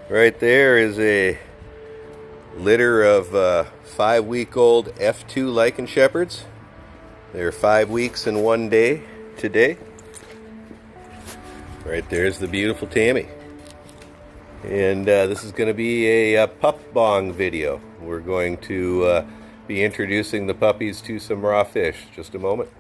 Right there is a litter of 5-week-old F2 Lycan Shepherds. They're 5 weeks and 1 day today. Right there's the beautiful Tammy. And this is going to be a pup bong video. We're going to be introducing the puppies to some raw fish. Just a moment.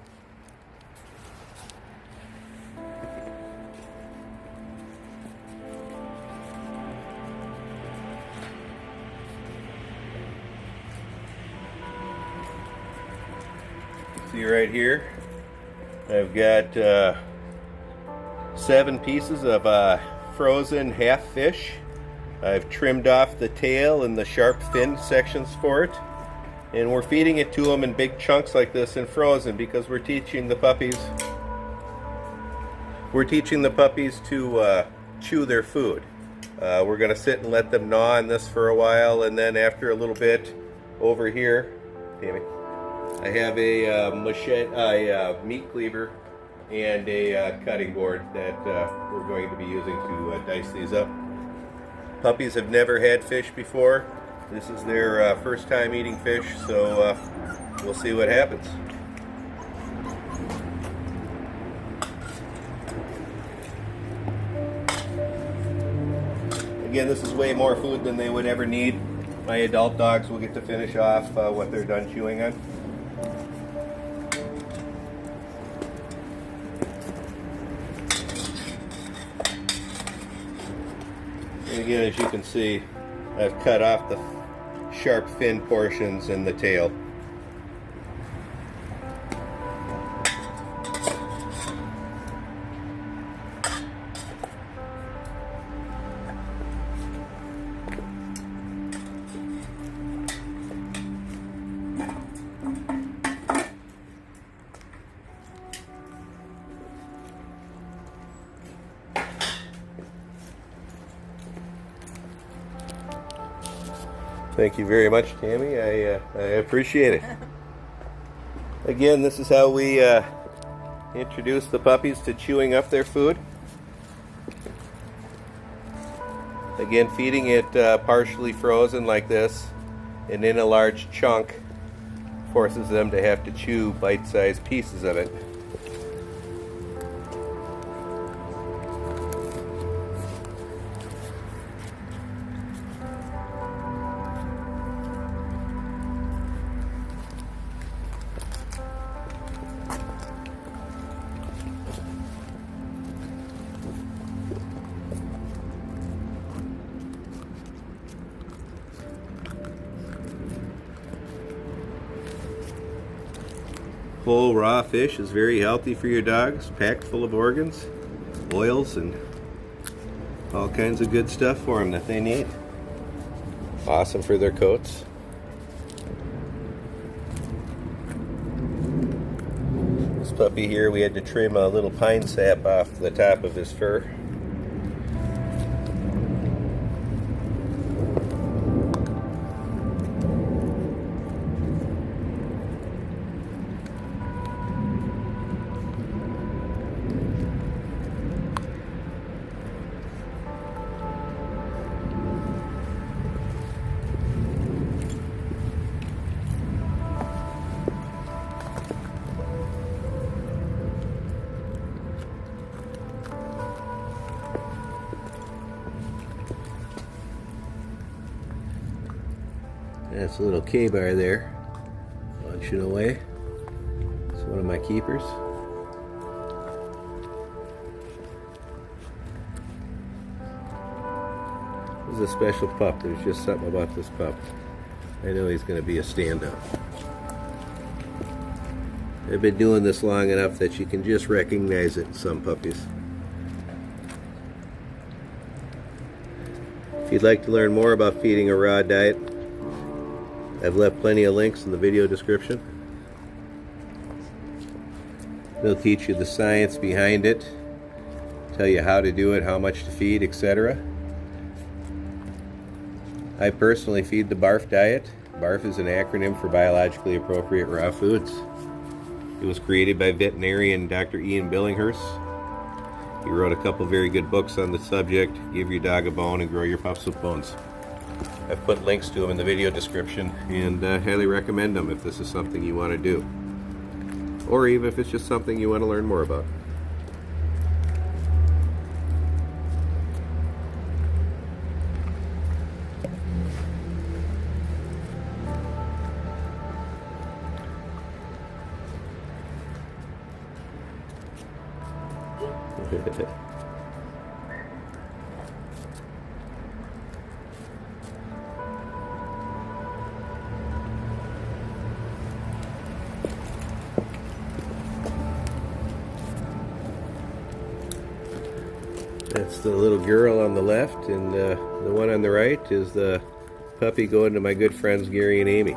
See right here, I've got 7 pieces of frozen half fish. I've trimmed off the tail and the sharp fin sections for it, and we're feeding it to them in big chunks like this and frozen because we're teaching the puppies to chew their food. We're going to sit and let them gnaw on this for a while, and then after a little bit over here, Tammy, I have a meat cleaver and a cutting board that we're going to be using to dice these up. Puppies have never had fish before. This is their first time eating fish, so we'll see what happens. Again, this is way more food than they would ever need. My adult dogs will get to finish off what they're done chewing on. And again, as you can see, I've cut off the sharp fin portions and the tail. Thank you very much, Tammy. I appreciate it. Again, this is how we introduce the puppies to chewing up their food. Again, feeding it partially frozen like this and in a large chunk forces them to have to chew bite-sized pieces of it. Whole raw fish is very healthy for your dogs, packed full of organs, oils, and all kinds of good stuff for them that they need. Awesome for their coats. This puppy here, we had to trim a little pine sap off the top of his fur. That's a little K-bar there, launching away. It's one of my keepers. This is a special pup. There's just something about this pup. I know he's going to be a standout. I've been doing this long enough that you can just recognize it in some puppies. If you'd like to learn more about feeding a raw diet, I've left plenty of links in the video description. They'll teach you the science behind it, tell you how to do it, how much to feed, etc. I personally feed the BARF diet. BARF is an acronym for Biologically Appropriate Raw Foods. It was created by veterinarian Dr. Ian Billinghurst. He wrote a couple very good books on the subject. Give your dog a bone and grow your pups with bones. I've put links to them in the video description, and highly recommend them if this is something you want to do. Or even if it's just something you want to learn more about. That's the little girl on the left, and the one on the right is the puppy going to my good friends Gary and Amy.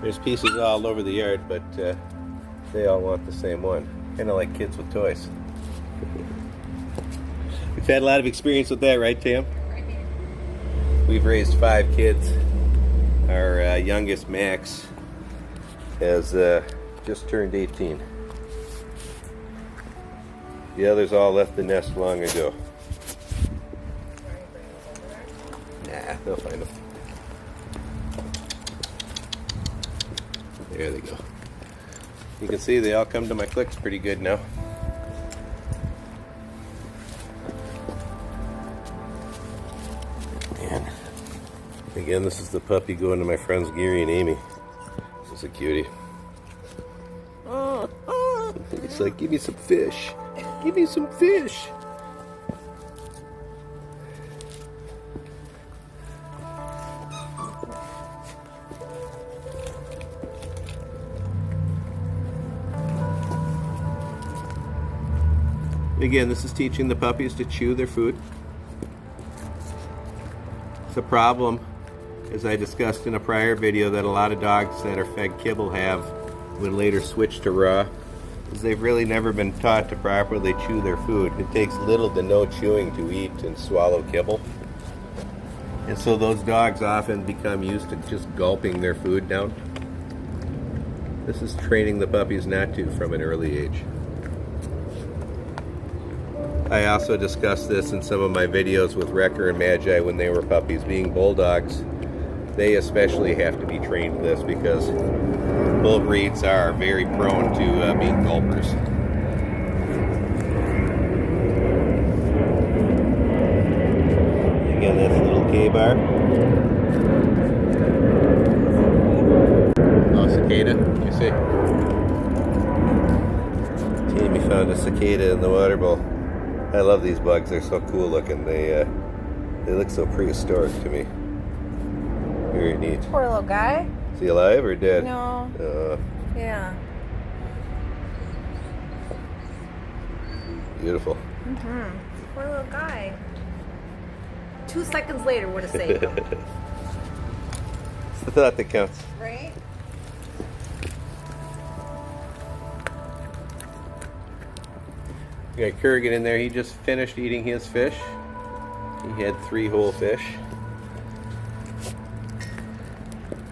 There's pieces all over the yard, but they all want the same one. Kind of like kids with toys. We've had a lot of experience with that, right, Tam? We've raised 5 kids. Our youngest, Max, has just turned 18. The others all left the nest long ago. Nah, they'll find them. There they go. You can see they all come to my clicks pretty good now. And again, this is the puppy going to my friends Gary and Amy. This is a cutie. It's like, give me some fish. Give me some fish. Again, this is teaching the puppies to chew their food. It's a problem, as I discussed in a prior video, that a lot of dogs that are fed kibble have when later switched to raw, is they've really never been taught to properly chew their food. It takes little to no chewing to eat and swallow kibble. And so those dogs often become used to just gulping their food down. This is training the puppies not to from an early age. I also discussed this in some of my videos with Wrecker and Magi when they were puppies. Being bulldogs, they especially have to be trained for this because bull breeds are very prone to being gulpers. Again, that's a little K-bar. Oh, cicada, you see? Tammy found a cicada in the water bowl. I love these bugs. They're so cool looking. They look so prehistoric to me. Very neat. Poor little guy. Is he alive or dead? No. Yeah. Beautiful. Poor little guy. 2 seconds later would have saved him. It's the thought that counts. Right? We got Kurgan in there. He just finished eating his fish. He had 3 whole fish.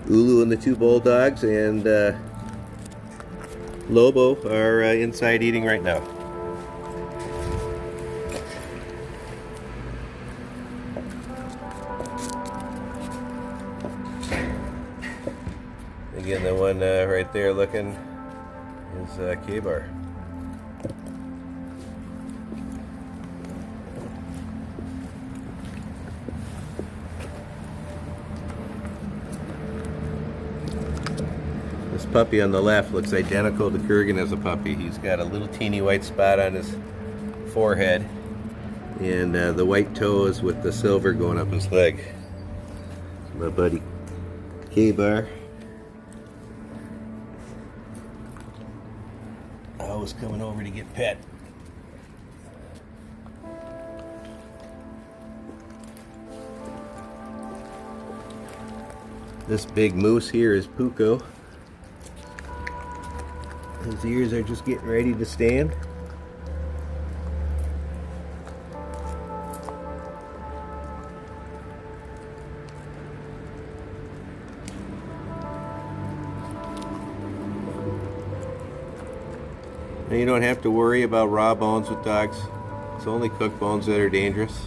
Ulu and the 2 bulldogs and Lobo are inside eating right now. Again, the one right there looking is K-Bar. This puppy on the left looks identical to Kurgan as a puppy. He's got a little teeny white spot on his forehead and the white toes with the silver going up his leg. My buddy K-Bar. Always coming over to get pet. This big moose here is Puko. His ears are just getting ready to stand. You don't have to worry about raw bones with dogs. It's only cooked bones that are dangerous.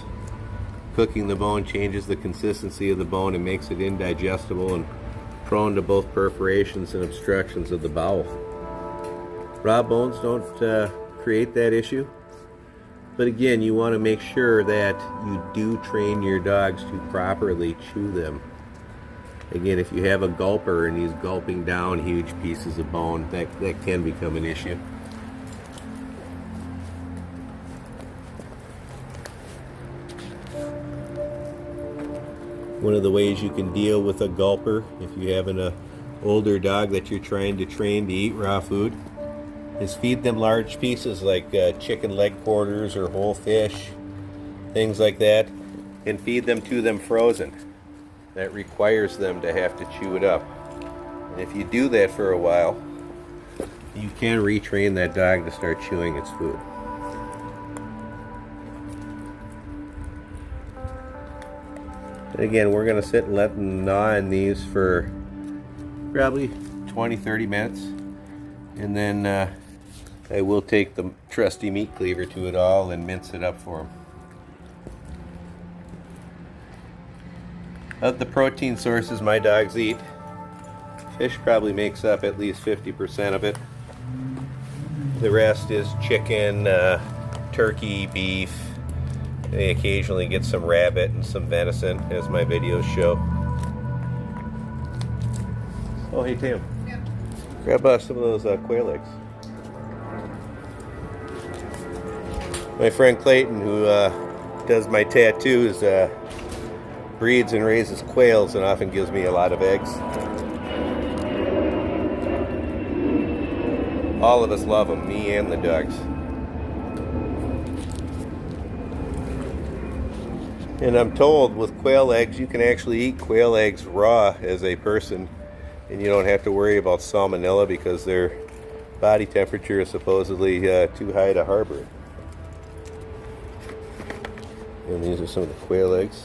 Cooking the bone changes the consistency of the bone and makes it indigestible and prone to both perforations and obstructions of the bowel. Raw bones don't create that issue. But again, you want to make sure that you do train your dogs to properly chew them. Again, if you have a gulper and he's gulping down huge pieces of bone, that can become an issue. One of the ways you can deal with a gulper, if you have an older dog that you're trying to train to eat raw food, is feed them large pieces like chicken leg quarters or whole fish, things like that, and feed them to them frozen. That requires them to have to chew it up. And if you do that for a while, you can retrain that dog to start chewing its food. And again, we're going to sit and let them gnaw on these for probably 20-30 minutes. And then I will take the trusty meat cleaver to it all and mince it up for them. Of the protein sources my dogs eat, fish probably makes up at least 50% of it. The rest is chicken, turkey, beef. They occasionally get some rabbit and some venison, as my videos show. Oh, hey Tim. Yeah. Grab some of those quail eggs. My friend Clayton, who does my tattoos, breeds and raises quails and often gives me a lot of eggs. All of us love them, me and the dogs. And I'm told with quail eggs, you can actually eat quail eggs raw as a person, and you don't have to worry about salmonella because their body temperature is supposedly too high to harbor it. And these are some of the quail eggs.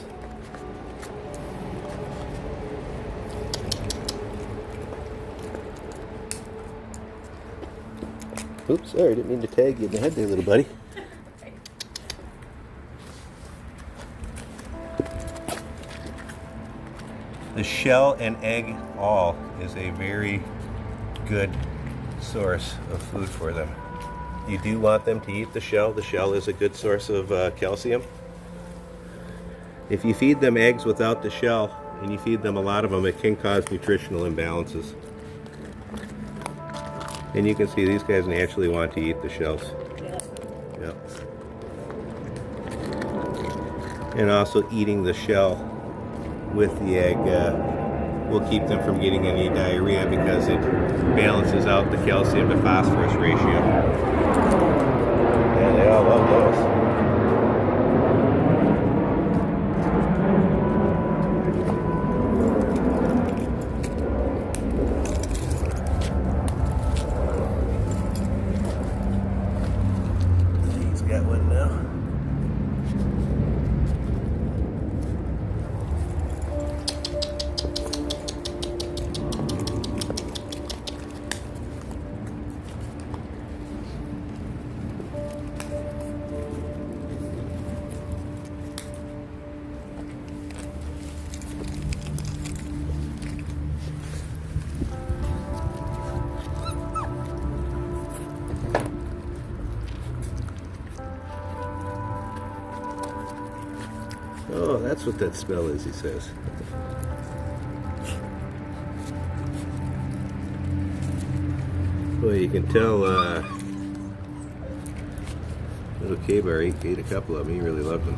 Oops, sorry, I didn't mean to tag you in the head there, little buddy. The shell and egg all is a very good source of food for them. You do want them to eat the shell. The shell is a good source of calcium. If you feed them eggs without the shell, and you feed them a lot of them, it can cause nutritional imbalances. And you can see these guys naturally want to eat the shells. Yep. And also eating the shell with the egg will keep them from getting any diarrhea because it balances out the calcium to phosphorus ratio. And they all love those. He's got one now. Oh, that's what that smell is, he says. Boy, you can tell little K-Bar ate a couple of them. He really loved them.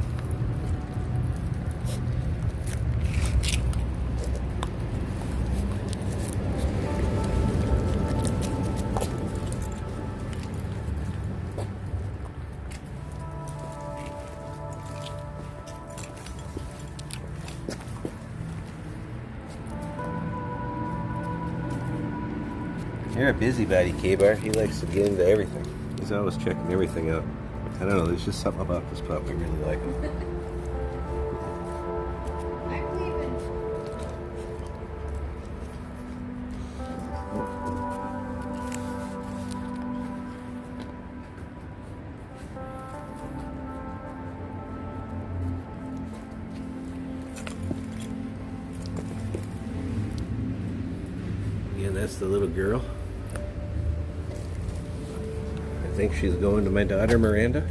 You're a busybody, K-Bar. He likes to get into everything. He's always checking everything out. I don't know, there's just something about this pup we really like him. I'm leaving. That's the little girl. I think she's going to my daughter Miranda.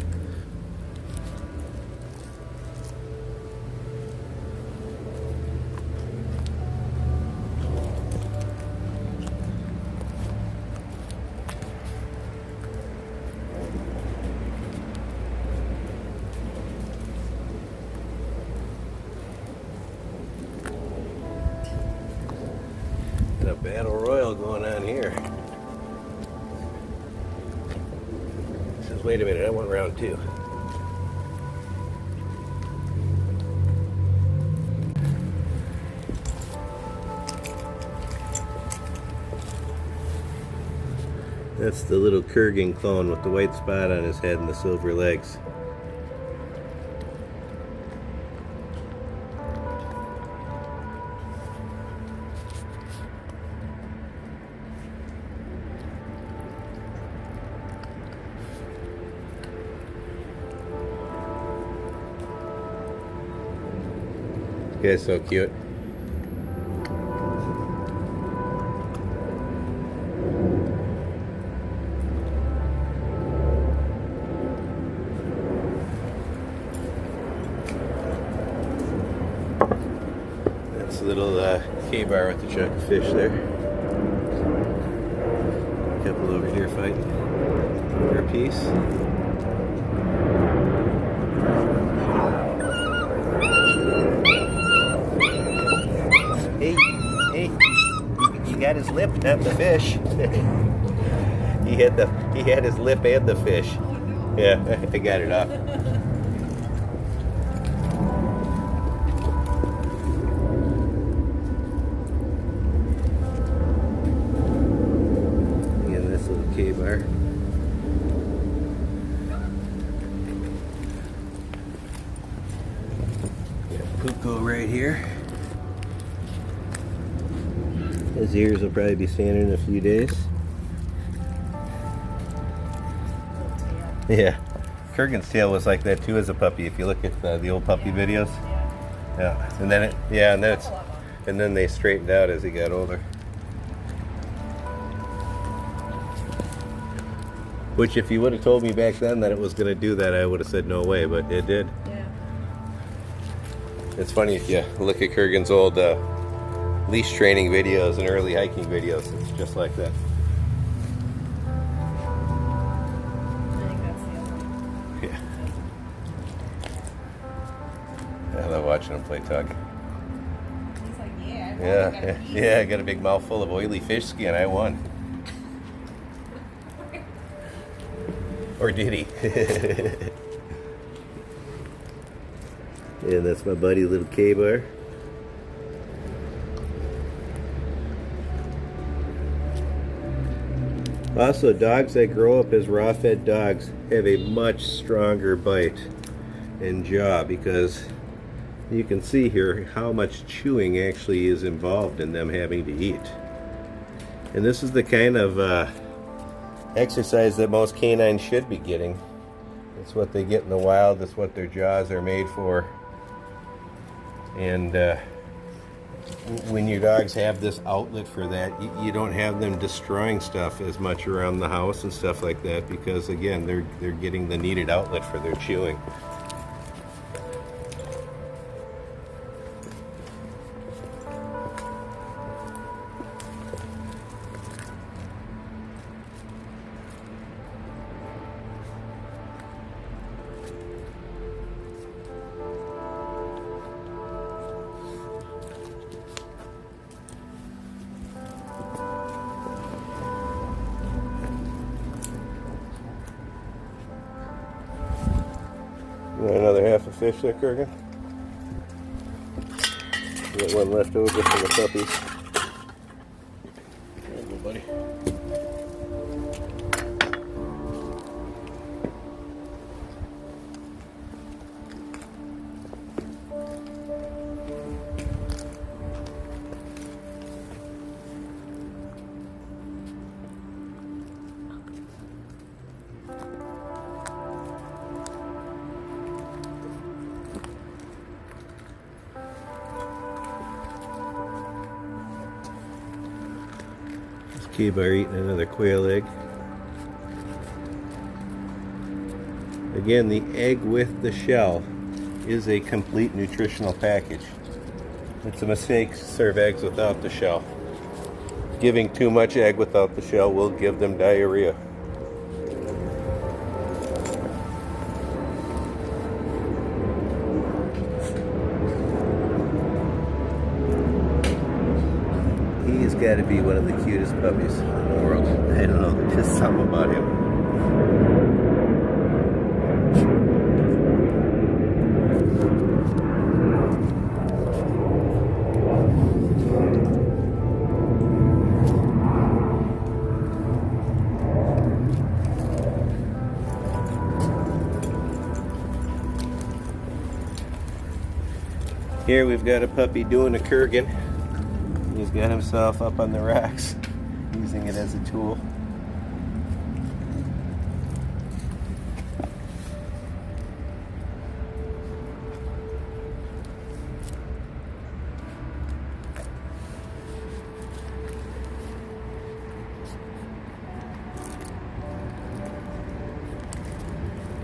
A battle royal going on here. He says, wait a minute, I want round two. That's the little Kurgan clone with the white spot on his head and the silver legs. This guy's so cute. That's a little K-bar with the chunk of fish there. A couple over here fighting for a piece. Hey, he got his lip, not the fish. he had his lip and the fish. Yeah, I got it off. Again, this little K-bar. Got Puko right here. His ears will probably be standing in a few days. Yeah, Kurgan's tail was like that too as a puppy. If you look at the old puppy videos, yeah, and then they straightened out as he got older. Which, if you would have told me back then that it was going to do that, I would have said no way, but it did. Yeah. It's funny if you look at Kurgan's old leash training videos and early hiking videos, it's just like that. I think that's the other one. Yeah. I love watching him play tug. He's like, yeah. Yeah, I got a big mouthful of oily fish skin. I won. Or did he? Yeah, that's my buddy, little K-bar. Also, dogs that grow up as raw-fed dogs have a much stronger bite and jaw, because you can see here how much chewing actually is involved in them having to eat. And this is the kind of exercise that most canines should be getting. It's what they get in the wild. It's what their jaws are made for. And when your dogs have this outlet for that, you don't have them destroying stuff as much around the house and stuff like that, because again, they're getting the needed outlet for their chewing. You want another half a fish there, Kurgan? You got one left over for the puppies. There you go, buddy. K-Bar eating another quail egg. Again, the egg with the shell is a complete nutritional package. It's a mistake to serve eggs without the shell. Giving too much egg without the shell will give them diarrhea. He's got to be one of the cutest puppies in the world. I don't know, there's just something about him. Here we've got a puppy doing a Kurgan. He's got himself up on the rocks, using it as a tool.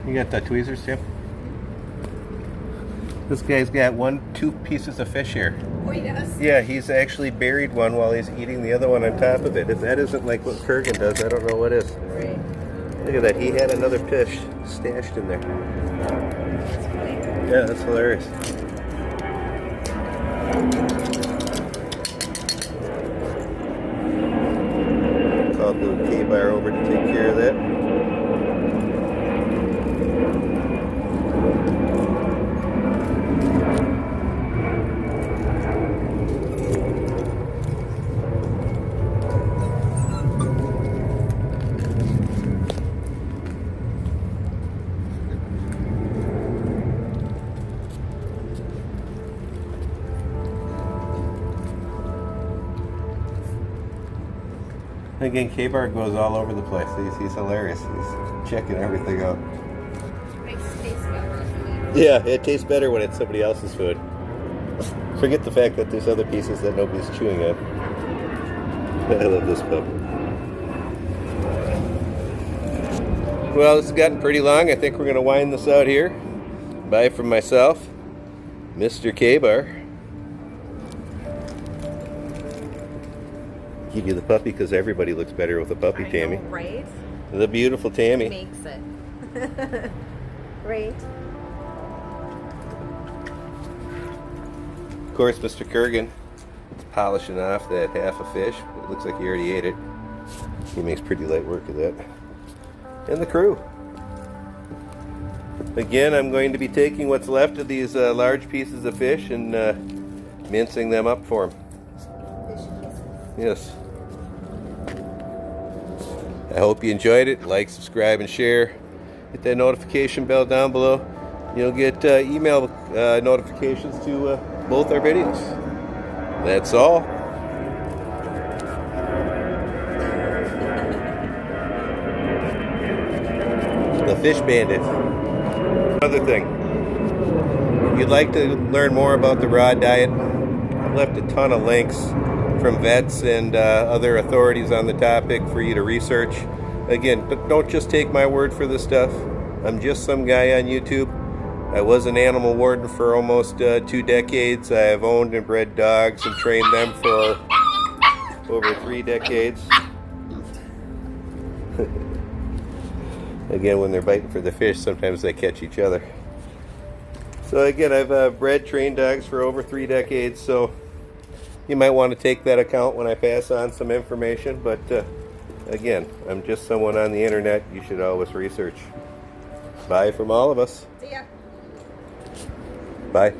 You got the tweezers, Tim? This guy's got 2 pieces of fish here. Oh, he does? Yeah, he's actually buried one while he's eating the other one on top of it. If that isn't like what Kurgan does, I don't know what is. Right. Look at that, he had another fish stashed in there. That's funny. Yeah, that's hilarious. Called the K-Bar over to take care of that. Again, K-Bar goes all over the place. He's hilarious. He's checking everything out. Makes it taste better. Yeah, it tastes better when it's somebody else's food. Forget the fact that there's other pieces that nobody's chewing on. I love this pup. Well, this has gotten pretty long. I think we're going to wind this out here. Bye from myself, Mr. K-Bar. Give you the puppy because everybody looks better with a puppy, Tammy. I know, right? The beautiful Tammy. Makes it. Right. Of course, Mr. Kurgan is polishing off that half a fish. It looks like he already ate it. He makes pretty light work of that. And the crew. Again, I'm going to be taking what's left of these large pieces of fish and mincing them up for him. Yes. I hope you enjoyed it. Like, subscribe, and share. Hit that notification bell down below. You'll get email notifications to both our videos. That's all. The Fish Bandit. Another thing. If you'd like to learn more about the raw diet, I've left a ton of links from vets and other authorities on the topic for you to research. Again, don't just take my word for this stuff. I'm just some guy on YouTube. I was an animal warden for almost 2 decades. I have owned and bred dogs and trained them for over 3 decades. Again, when they're biting for the fish, sometimes they catch each other. So again, I've bred, trained dogs for over 3 decades, so you might want to take that account when I pass on some information, but again, I'm just someone on the internet. You should always research. Bye from all of us. See ya. Bye.